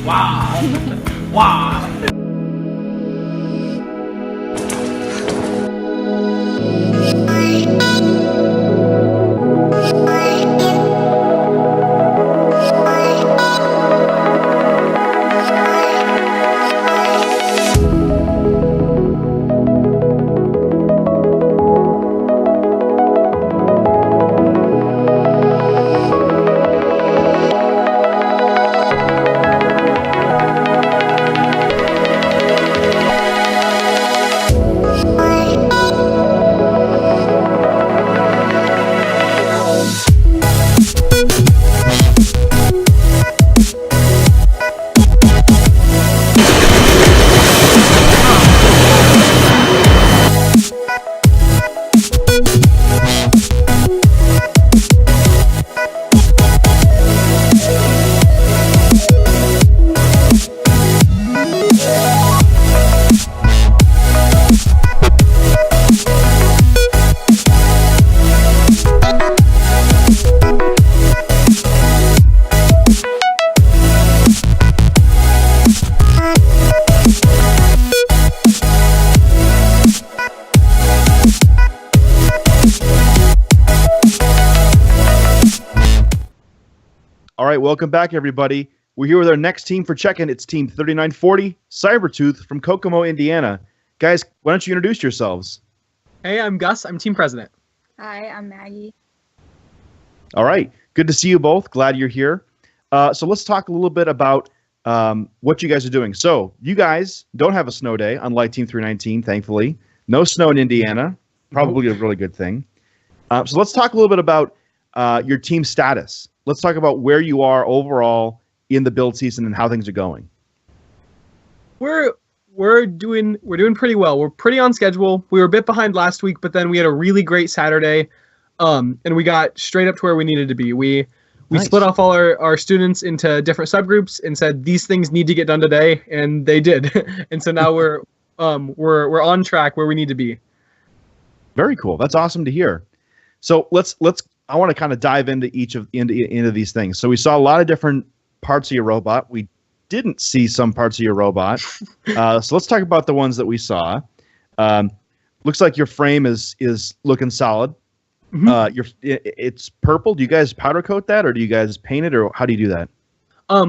Wow. Wow. All right, welcome back, everybody. We're here with our next team for check-in. It's Team 3940, Cybertooth from Kokomo, Indiana. Guys, why don't you introduce yourselves? Hey, I'm Gus. I'm team president. Hi, I'm Maggie. All right, good to see you both. Glad you're here. So let's talk a little bit about what you guys are doing. So you guys don't have a snow day, unlike Team 319, thankfully. No snow in Indiana, probably a really good thing. So let's talk a little bit about your team status. Let's talk about where you are overall in the build season and how things are going. We're doing pretty well. We're pretty on schedule. We were a bit behind last week, but then we had a really great Saturday, and we got straight up to where we needed to be. We Nice. split off all our students into different subgroups and said these things need to get done today, and they did. And so now we're on track where we need to be. Very cool. That's awesome to hear. So I want to kind of dive into into these things. So we saw a lot of different parts of your robot. We didn't see some parts of your robot. So let's talk about the ones that we saw. Looks like your frame is looking solid. Mhm. It's purple. Do you guys powder coat that, or do you guys paint it, or how do you do that?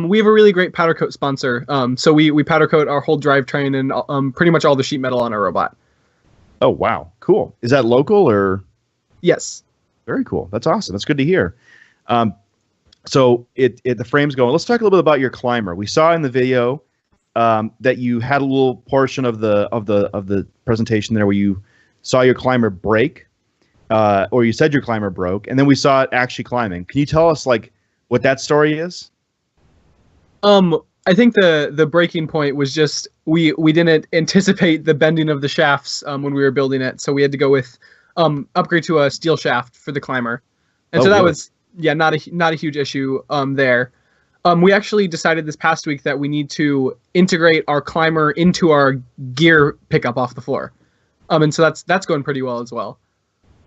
We have a really great powder coat sponsor. So we powder coat our whole drivetrain and pretty much all the sheet metal on our robot. Oh wow, cool. Is that local or? Yes. Very cool. That's awesome. That's good to hear. So the frame's going. Let's talk a little bit about your climber. We saw in the video that you had a little portion of the presentation there where you saw your climber break, or you said your climber broke, and then we saw it actually climbing. Can you tell us like what that story is? I think the breaking point was just we didn't anticipate the bending of the shafts when we were building it, so we had to go with upgrade to a steel shaft for the climber, and so that was not a huge issue there. We actually decided this past week that we need to integrate our climber into our gear pickup off the floor, and so that's going pretty well as well.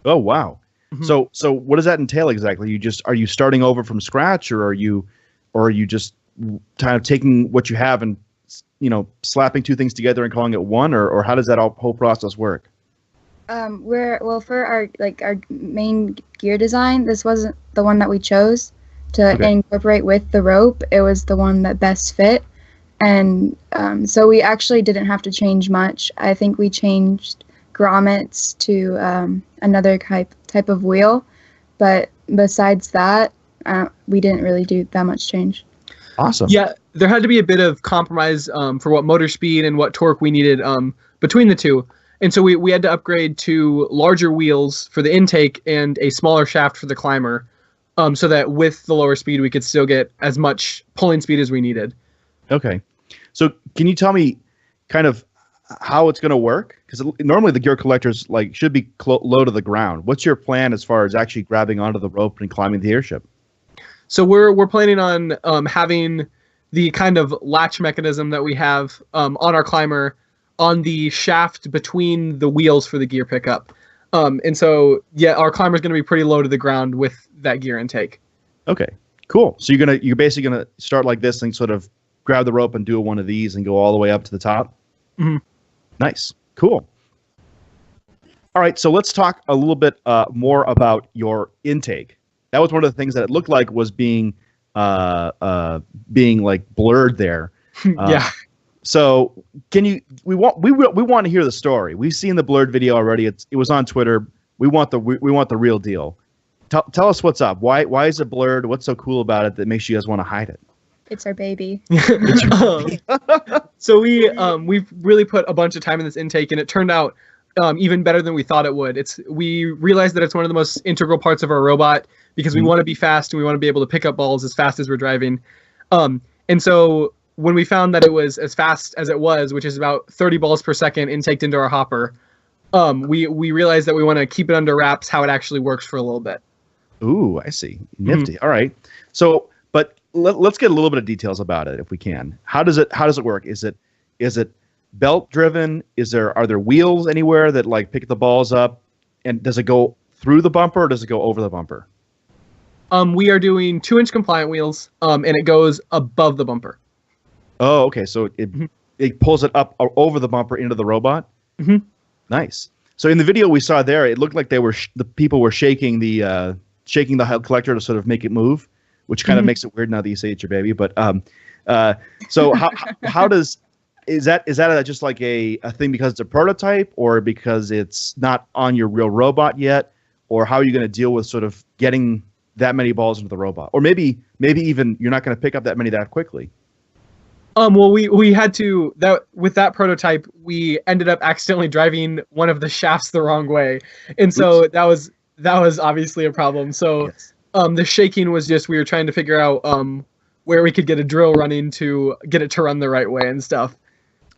Oh wow! Mhm. So what does that entail exactly? Are you starting over from scratch, or are you just kind of taking what you have and slapping two things together and calling it one, or how does that whole process work? For our main gear design, this wasn't the one that we chose to incorporate with the rope. It was the one that best fit, and so we actually didn't have to change much. I think we changed grommets to another type of wheel, but besides that, we didn't really do that much change. Awesome. Yeah, there had to be a bit of compromise for what motor speed and what torque we needed between the two. And so we had to upgrade to larger wheels for the intake and a smaller shaft for the climber, so that with the lower speed we could still get as much pulling speed as we needed. Okay. So can you tell me kind of how it's going to work? Because normally the gear collectors should be low to the ground. What's your plan as far as actually grabbing onto the rope and climbing the airship? So we're planning on having the kind of latch mechanism that we have on our climber on the shaft between the wheels for the gear pickup. And so, our climber is going to be pretty low to the ground with that gear intake. Okay, cool. So you're basically gonna start like this and sort of grab the rope and do one of these and go all the way up to the top? Mhm. Nice. Cool. All right, so let's talk a little bit more about your intake. That was one of the things that it looked like was being like blurred there. Yeah. So can you? We want to hear the story. We've seen the blurred video already. It was on Twitter. We want the real deal. Tell us what's up. Why is it blurred? What's so cool about it that makes you guys want to hide it? It's our baby. So we've really put a bunch of time in this intake, and it turned out even better than we thought it would. We realized that it's one of the most integral parts of our robot because we want to be fast and we want to be able to pick up balls as fast as we're driving. And so when we found that it was as fast as it was, which is about 30 balls per second intaked into our hopper, we realized that we want to keep it under wraps how it actually works for a little bit. Ooh, I see. Nifty. All right. So, but let's get a little bit of details about it if we can. How does it work? Is it belt driven? Are there wheels anywhere that like pick the balls up? And does it go through the bumper or does it go over the bumper? We are doing 2-inch compliant wheels, and it goes above the bumper. Oh, okay. So it pulls it up over the bumper into the robot. Mm-hmm. Nice. So in the video we saw there, it looked like the people were shaking the collector to sort of make it move, which kind of makes it weird now that you say it's your baby. But so how is that just like a thing because it's a prototype, or because it's not on your real robot yet, or how are you going to deal with sort of getting that many balls into the robot, or maybe even you're not going to pick up that many that quickly? Well, we had to with that prototype. We ended up accidentally driving one of the shafts the wrong way, and so that was obviously a problem. So Yes. The shaking was just we were trying to figure out where we could get a drill running to get it to run the right way and stuff.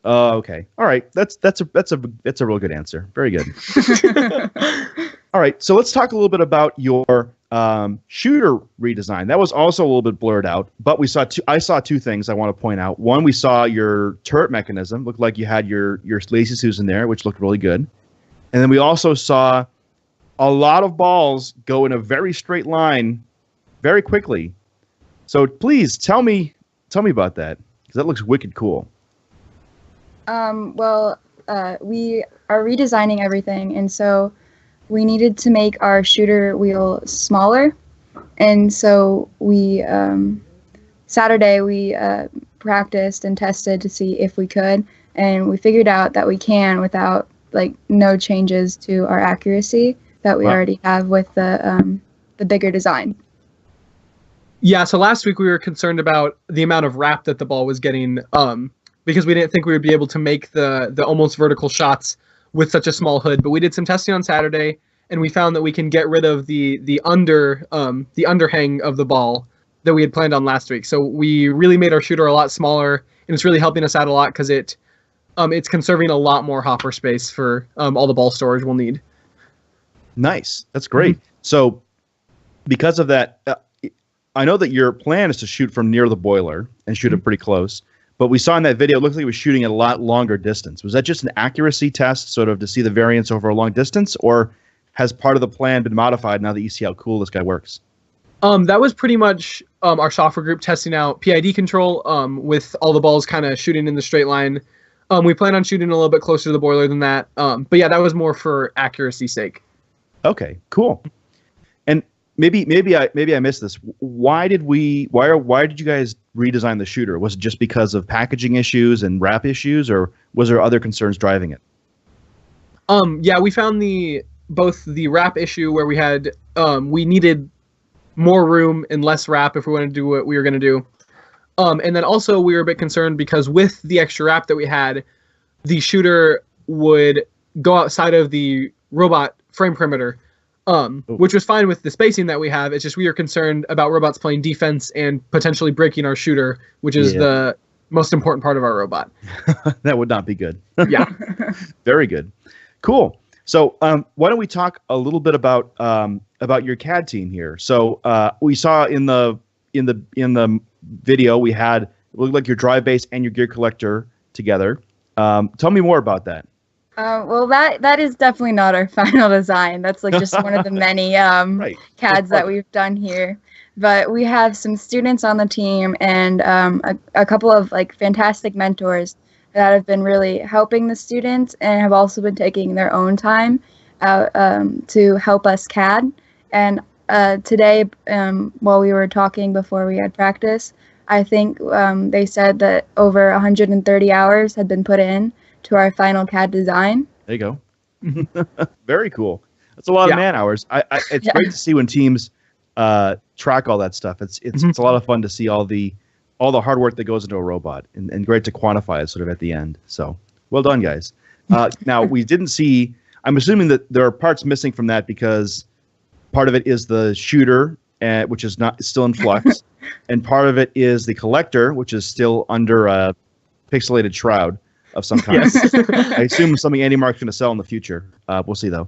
Oh, okay. All right. That's a real good answer. Very good. All right. So let's talk a little bit about your shooter redesign. That was also a little bit blurred out, but I saw two things I want to point out. One, we saw your turret mechanism. Looked like you had your lazy Susan in there, which looked really good. And then we also saw a lot of balls go in a very straight line very quickly. So please tell me about that, because that looks wicked cool. Well, we are redesigning everything, and so we needed to make our shooter wheel smaller. And so Saturday we practiced and tested to see if we could, and we figured out that we can without like no changes to our accuracy that we already have with the bigger design. Yeah, so last week we were concerned about the amount of wrap that the ball was getting, because we didn't think we would be able to make the almost vertical shots with such a small hood. But we did some testing on Saturday, and we found that we can get rid of the underhang of the ball that we had planned on last week. So we really made our shooter a lot smaller, and it's really helping us out a lot because it's conserving a lot more hopper space for all the ball storage we'll need. Nice. That's great. So because of that, I know that your plan is to shoot from near the boiler and shoot it pretty close. But we saw in that video, it looked like he was shooting at a lot longer distance. Was that just an accuracy test, sort of to see the variance over a long distance, or has part of the plan been modified now that you see how cool this guy works? That was pretty much our software group testing out PID control with all the balls kind of shooting in the straight line. We plan on shooting a little bit closer to the boiler than that. But yeah, that was more for accuracy's sake. Okay, cool. And maybe I missed this. Why did you guys redesign the shooter? Was it just because of packaging issues and wrap issues, or was there other concerns driving it? Yeah, we found both the wrap issue where we had we needed more room and less wrap if we wanted to do what we were going to do. And then also we were a bit concerned because with the extra wrap that we had, the shooter would go outside of the robot frame perimeter, which was fine with the spacing that we have. It's just we are concerned about robots playing defense and potentially breaking our shooter, which is the most important part of our robot. That would not be good. Yeah. Very good. Cool. So why don't we talk a little bit about your CAD team here? So we saw in the video it looked like your drive base and your gear collector together. Tell me more about that. Well, that is definitely not our final design. That's like just one of the many CADs that we've done here. but we have some students on the team and a couple of like fantastic mentors that have been really helping the students and have also been taking their own time out to help us CAD. And today, while we were talking before we had practice, I think they said that over 130 hours had been put in to our final CAD design. There you go. Very cool. That's a lot of man hours. It's great to see when teams track all that stuff. It's a lot of fun to see all the hard work that goes into a robot, and great to quantify it sort of at the end. So well done, guys. Now we didn't see. I'm assuming that there are parts missing from that because part of it is the shooter, which is still in flux, and part of it is the collector, which is still under a pixelated shroud of some kind. Yes. I assume something Andy Mark's going to sell in the future. We'll see though.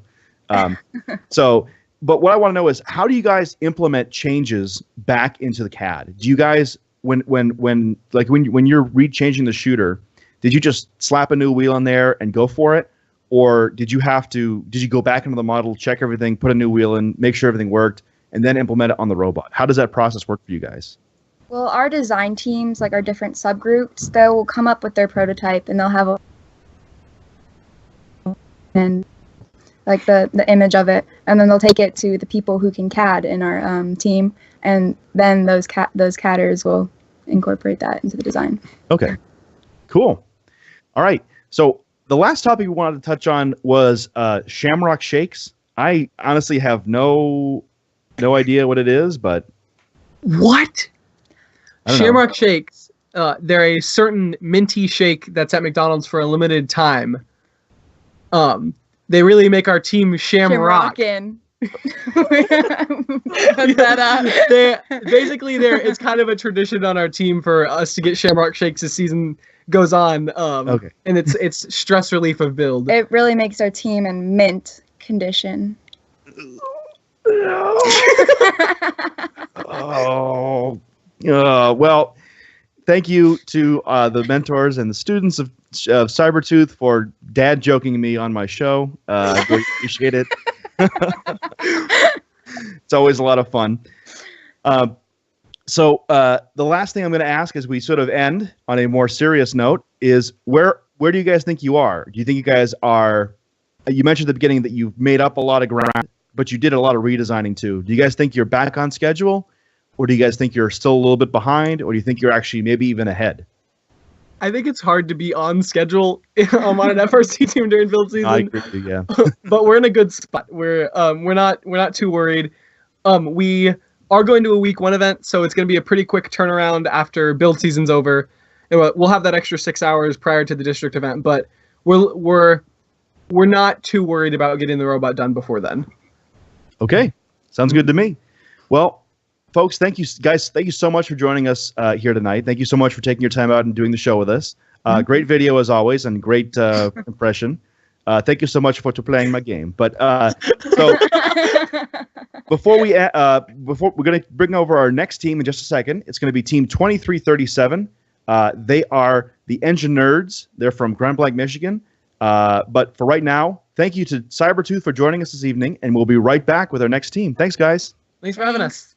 But what I want to know is, how do you guys implement changes back into the CAD? Do you guys, when you're changing the shooter, did you just slap a new wheel in there and go for it? Or did you go back into the model, check everything, put a new wheel in, make sure everything worked, and then implement it on the robot? How does that process work for you guys? Well, our design teams, like our different subgroups, they will come up with their prototype and they'll have like the image of it, and then they'll take it to the people who can CAD in our team, and then those CADers will incorporate that into the design. Okay, cool. All right, so the last topic we wanted to touch on was Shamrock Shakes. I honestly have no idea what it is, but what? Shamrock know. Shakes. They're a certain minty shake that's at McDonald's for a limited time. They really make our team shamrock. Shamrockin'. that up. It's kind of a tradition on our team for us to get Shamrock Shakes as season goes on. Okay. And it's stress relief of build. It really makes our team in mint condition. Well, thank you to the mentors and the students of Cybertooth for dad joking me on my show. I really appreciate it. It's always a lot of fun. So the last thing I'm going to ask as we sort of end on a more serious note is where do you guys think you are? Do you think you guys are? You mentioned at the beginning that you've made up a lot of ground, but you did a lot of redesigning too. Do you guys think you're back on schedule? Or do you guys think you're still a little bit behind? Or do you think you're actually maybe even ahead? I think it's hard to be on schedule on an FRC team during build season. I agree with you, yeah. But we're in a good spot. We're not too worried. We are going to a week 1 event, so it's going to be a pretty quick turnaround after build season's over. We'll have that extra 6 hours prior to the district event, but we're not too worried about getting the robot done before then. Okay, sounds good to me. Well, folks, thank you, guys. Thank you so much for joining us here tonight. Thank you so much for taking your time out and doing the show with us. Great video as always, and great impression. Thank you so much for playing my game. But so before we're going to bring over our next team in just a second. It's going to be Team 2337. They are the Engine Nerds. They're from Grand Blanc, Michigan. But for right now, thank you to Cybertooth for joining us this evening, and we'll be right back with our next team. Thanks, guys. Thanks for having us.